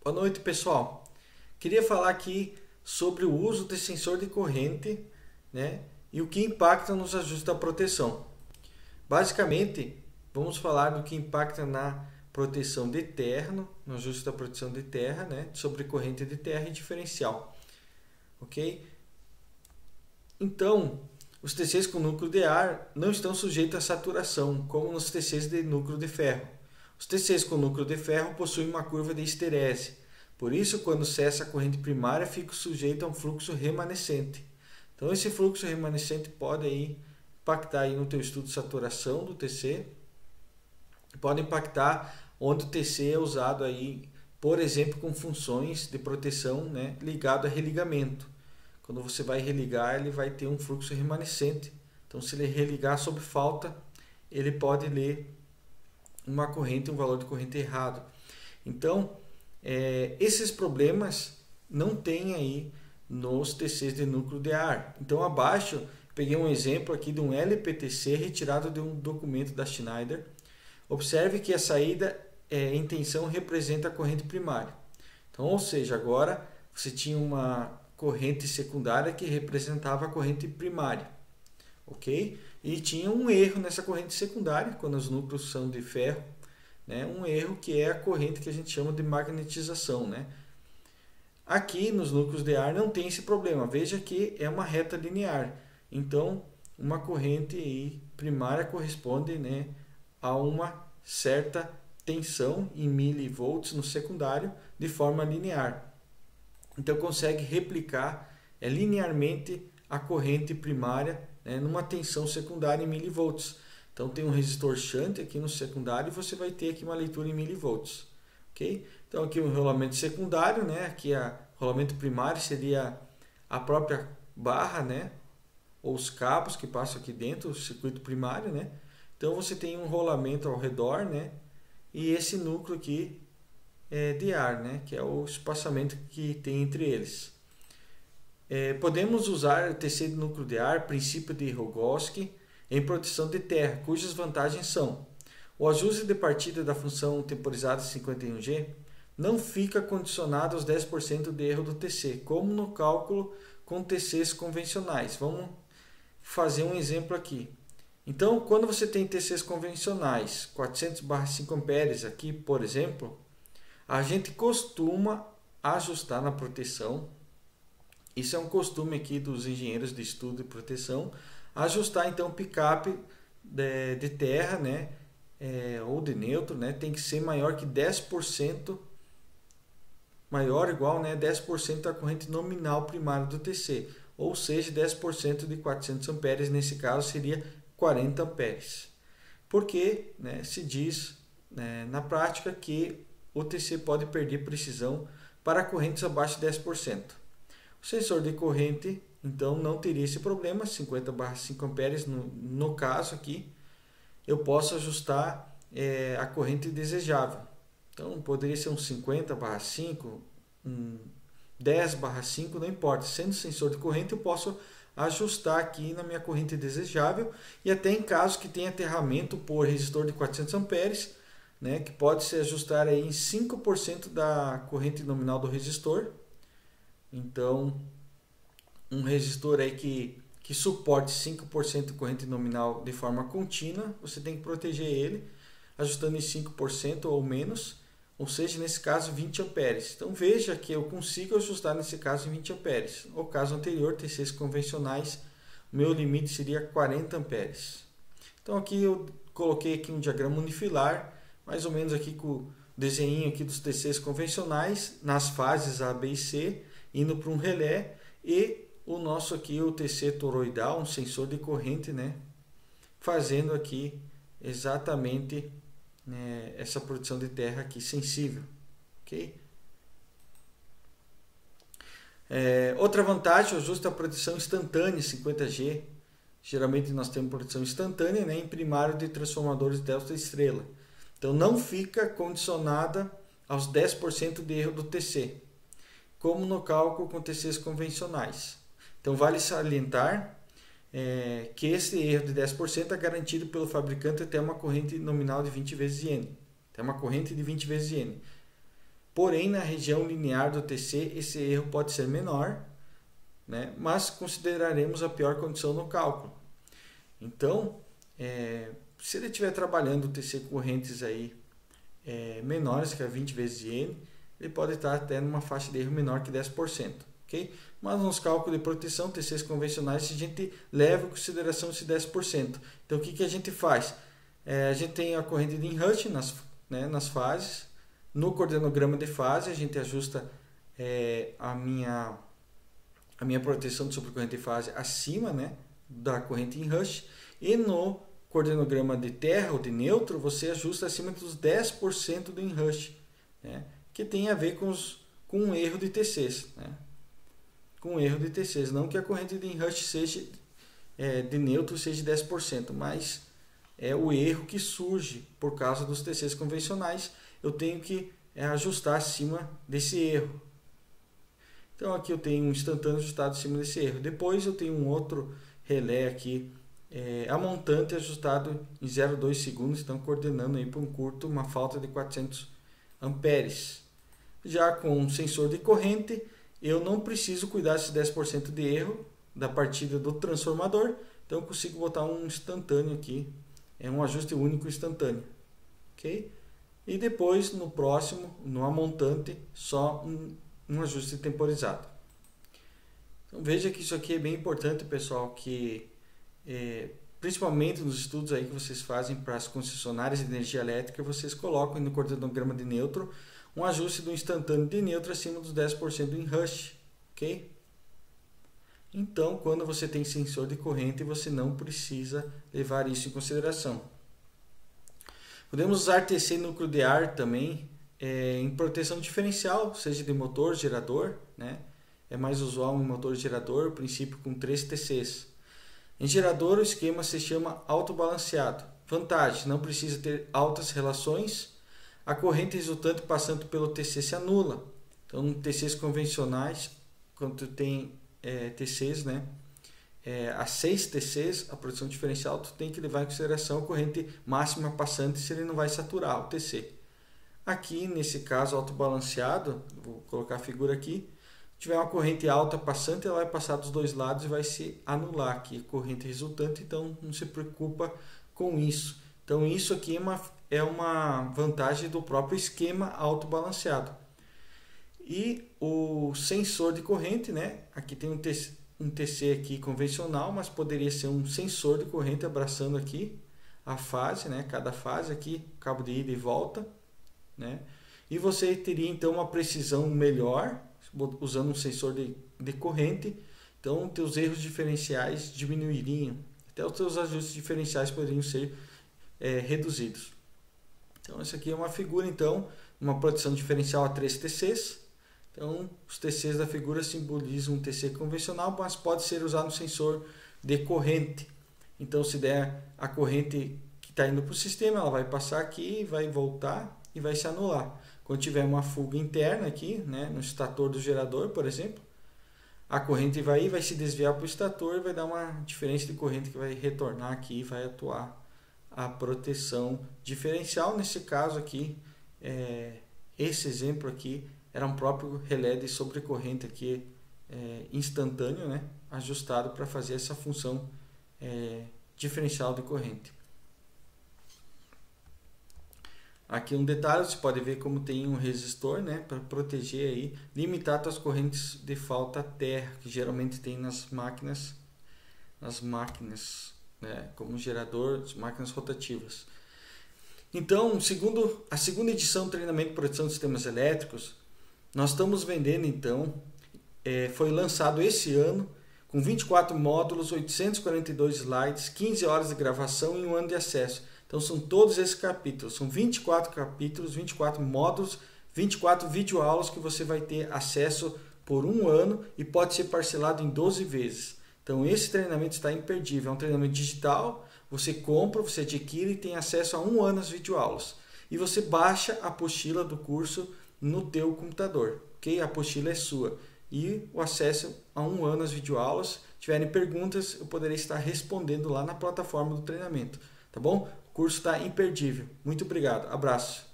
Boa noite, pessoal. Queria falar aqui sobre o uso de sensor de corrente, né, e o que impacta nos ajustes da proteção. Basicamente, vamos falar do que impacta na proteção de terra, no ajuste da proteção de terra, né, sobre corrente de terra e diferencial. Ok? Então, os TCs com núcleo de ar não estão sujeitos à saturação, como nos TCs de núcleo de ferro. Os TCs com núcleo de ferro possuem uma curva de esterese. Por isso, quando cessa a corrente primária, fica sujeito a um fluxo remanescente. Então, esse fluxo remanescente pode aí impactar aí no teu estudo de saturação do TC. Pode impactar onde o TC é usado aí, por exemplo, com funções de proteção, né, ligado a religamento. Quando você vai religar, ele vai ter um fluxo remanescente. Então, se ele religar sob falta, ele pode ler uma corrente, um valor de corrente errado. Então, esses problemas não tem aí nos TCs de núcleo de ar. Então, abaixo, peguei um exemplo aqui de um LPTC retirado de um documento da Schneider. Observe que a saída em tensão representa a corrente primária. Então, ou seja, agora você tinha uma corrente secundária que representava a corrente primária, ok? E tinha um erro nessa corrente secundária, quando os núcleos são de ferro, né? Um erro que é a corrente que a gente chama de magnetização, né? Aqui nos núcleos de ar não tem esse problema, veja que é uma reta linear, então uma corrente primária corresponde, né, a uma certa tensão em milivolts no secundário de forma linear. Então consegue replicar linearmente a corrente primária, né, numa tensão secundária em milivolts. Então tem um resistor shunt aqui no secundário e você vai ter aqui uma leitura em milivolts. Okay? Então aqui o rolamento secundário, né, aqui o rolamento primário seria a própria barra, né, ou os cabos que passam aqui dentro, o circuito primário, né. Então você tem um rolamento ao redor, né, e esse núcleo aqui de ar, né, que é o espaçamento que tem entre eles. Podemos usar o TC de núcleo de ar, princípio de Rogowski, em proteção de terra, cujas vantagens são: o ajuste de partida da função temporizada 51G não fica condicionado aos 10% de erro do TC, como no cálculo com TCs convencionais. Vamos fazer um exemplo aqui. Então, quando você tem TCs convencionais, 400/5 amperes aqui, por exemplo, a gente costuma ajustar na proteção. Isso é um costume aqui dos engenheiros de estudo de proteção, ajustar então o picape de terra, né, ou de neutro, né, tem que ser maior que 10%, maior ou igual, né, 10% da corrente nominal primária do TC, ou seja, 10% de 400 amperes, nesse caso seria 40 amperes. Porque, né, se diz, né, na prática que o TC pode perder precisão para correntes abaixo de 10%. O sensor de corrente, então, não teria esse problema, 50/5 amperes no caso aqui. Eu posso ajustar a corrente desejável. Então, poderia ser um 50/5, um 10/5, não importa. Sendo sensor de corrente, eu posso ajustar aqui na minha corrente desejável, e até em casos que tenha aterramento por resistor de 400 amperes, né, que pode se ajustar aí em 5% da corrente nominal do resistor. Então, um resistor aí que suporte 5% de corrente nominal de forma contínua, você tem que proteger ele, ajustando em 5% ou menos, ou seja, nesse caso 20 amperes. Então veja que eu consigo ajustar nesse caso em 20 amperes. No caso anterior, TCs convencionais, o meu limite seria 40 amperes. Então aqui eu coloquei aqui um diagrama unifilar, mais ou menos aqui com o desenho aqui dos TCs convencionais, nas fases A, B e C, indo para um relé, e o nosso aqui, o TC toroidal, um sensor de corrente, né, fazendo aqui exatamente, né, essa produção de terra aqui sensível, ok? Outra vantagem, o ajuste da proteção instantânea 50G. Geralmente nós temos proteção instantânea, né, em primário de transformadores delta estrela. Então não fica condicionada aos 10% de erro do TC, como no cálculo com TCs convencionais. Então vale salientar que esse erro de 10% é garantido pelo fabricante até uma corrente nominal de 20 vezes N. Até uma corrente de 20 vezes N. porém na região linear do TC esse erro pode ser menor, né? Mas consideraremos a pior condição no cálculo. Então, se ele estiver trabalhando o TC correntes aí, menores, que é 20 vezes N, ele pode estar até numa faixa de erro menor que 10%. Okay? Mas nos cálculos de proteção, TCs convencionais, a gente leva em consideração esse 10%. Então, o que a gente faz? A gente tem a corrente de Inrush nas fases. No coordenograma de fase, a gente ajusta a minha proteção de sobrecorrente de fase acima, né, da corrente Inrush. E no coordenograma de terra ou de neutro, você ajusta acima dos 10% do Inrush, né, que tem a ver com um erro de TCs, né? Com erro de TCs, não que a corrente de Inrush seja de neutro seja 10%, mas é o erro que surge por causa dos TCs convencionais, eu tenho que ajustar acima desse erro. Então aqui eu tenho um instantâneo ajustado acima desse erro. Depois eu tenho um outro relé aqui, a montante ajustado em 0,2 segundos, então coordenando aí para um curto, uma falta de 400 amperes. Já com um sensor de corrente, eu não preciso cuidar desses 10% de erro da partida do transformador, então eu consigo botar um instantâneo aqui, um ajuste único instantâneo, ok? E depois no próximo, no amontante, só um ajuste temporizado. Então veja que isso aqui é bem importante, pessoal, que principalmente nos estudos aí que vocês fazem para as concessionárias de energia elétrica, vocês colocam no coordenograma de neutro um ajuste do instantâneo de neutro acima dos 10% do Inrush, ok? Então, quando você tem sensor de corrente, você não precisa levar isso em consideração. Podemos usar TC núcleo de ar também em proteção diferencial, seja de motor, gerador, né? É mais usual em motor gerador, o princípio com 3 TCs. Em gerador, o esquema se chama autobalanceado. Vantagem, não precisa ter altas relações. A corrente resultante passando pelo TC se anula. Então, TCs convencionais, quando tem TCs, né, a 6 TCs, a produção diferencial, tu tem que levar em consideração a corrente máxima passante, se ele não vai saturar o TC. Aqui, nesse caso, autobalanceado, vou colocar a figura aqui, se tiver uma corrente alta passante, ela vai passar dos dois lados e vai se anular aqui a corrente resultante, então não se preocupa com isso. Então, isso aqui é uma vantagem do próprio esquema autobalanceado. E o sensor de corrente, né? Aqui tem um TC aqui convencional, mas poderia ser um sensor de corrente abraçando aqui a fase, né? Cada fase aqui, cabo de ida e volta, né? E você teria então uma precisão melhor usando um sensor de corrente. Então, teus erros diferenciais diminuiriam. Até os teus ajustes diferenciais poderiam ser reduzidos. Então, essa aqui é uma figura, então, uma proteção diferencial a 3 TCs. Então, os TCs da figura simbolizam um TC convencional, mas pode ser usado no sensor de corrente. Então, se der a corrente que está indo para o sistema, ela vai passar aqui, vai voltar e vai se anular. Quando tiver uma fuga interna aqui, né, no estator do gerador, por exemplo, a corrente vai se desviar para o estator e vai dar uma diferença de corrente que vai retornar aqui e vai atuar a proteção diferencial. Nesse caso aqui, esse exemplo aqui era um próprio relé de sobrecorrente aqui, instantâneo, né, ajustado para fazer essa função diferencial de corrente. Aqui um detalhe, você pode ver como tem um resistor, né, para proteger aí, limitar as correntes de falta terra, que geralmente tem nas máquinas, né, como gerador, as máquinas rotativas. Então, a segunda edição do treinamento de proteção de sistemas elétricos, nós estamos vendendo então, foi lançado esse ano, com 24 módulos, 842 slides, 15 horas de gravação e 1 ano de acesso. Então são todos esses capítulos, são 24 capítulos, 24 módulos, 24 videoaulas que você vai ter acesso por 1 ano e pode ser parcelado em 12 vezes. Então esse treinamento está imperdível, é um treinamento digital, você compra, você adquire e tem acesso a 1 ano às videoaulas. E você baixa a apostila do curso no teu computador, ok? A apostila é sua. E o acesso a 1 ano às videoaulas. Se tiverem perguntas, eu poderei estar respondendo lá na plataforma do treinamento, tá bom? O curso está imperdível. Muito obrigado. Abraço.